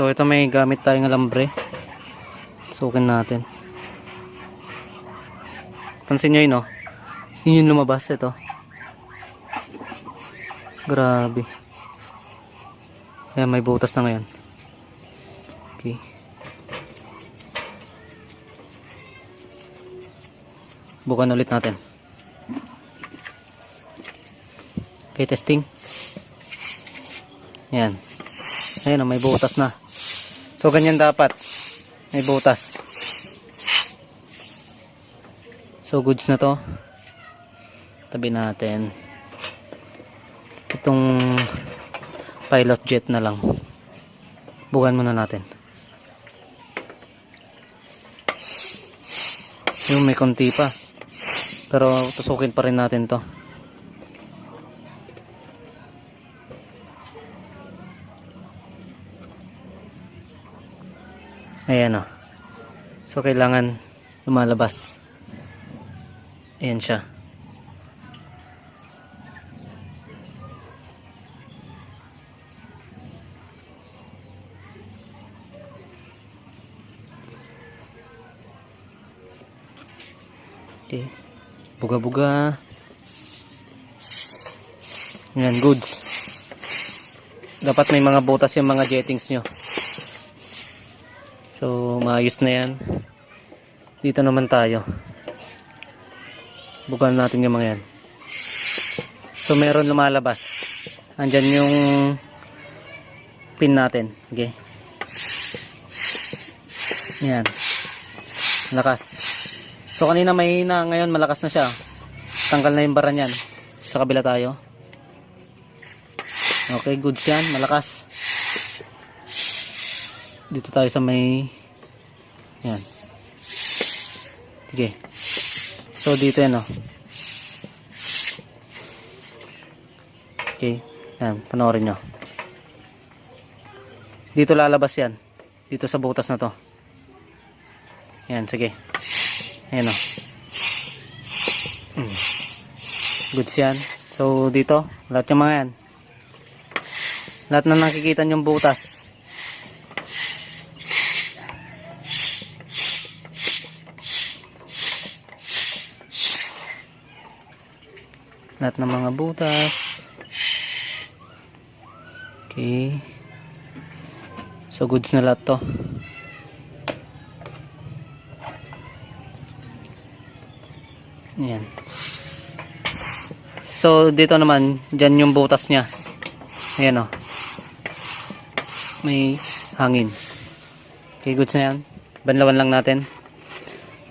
So ito may gamit tayong alambre. Sukin natin. Pansin nyo yun, no? Yun yung lumabas ito. Grabe. Ayan, may butas na ngayon. Okay. Bukan ulit natin. Okay, testing. Ayan. Ayan, may butas na. So ganyan dapat. May butas. So goods na to. Tabi natin. Itong pilot jet na lang. Bukan muna natin. Yung may konti pa. Pero tusukin pa rin natin to. Ayan o. So kailangan lumalabas. Ayan siya. Okay. Buga-buga. Ayan, goods. Dapat may mga butas yung mga jettings nyo. So, maayos na yan. Dito naman tayo. Bukan natin yung mga yan. So, meron lumalabas. Andyan yung pin natin. Okay. Yan. Lakas. So, kanina mahina. Ngayon, malakas na siya. Tanggal na yung bara niyan. Sa kabila tayo. Okay, goods yan. Malakas. Dito tayo sa may yan. Okay. So dito yan, oh. Okay. Yan, panoorin nyo. Dito lalabas yan. Dito sa butas na to. Yan, sige. Ayan, oh. Goods yan. So dito, lahat yung mga yan. Lahat na nakikita yung butas. Lahat ng mga butas. Okay. So goods na lahat to. Ayan. So dito naman, dyan yung butas nya. Ayan, o. May hangin. Okay, goods na yan. Banlawan lang natin.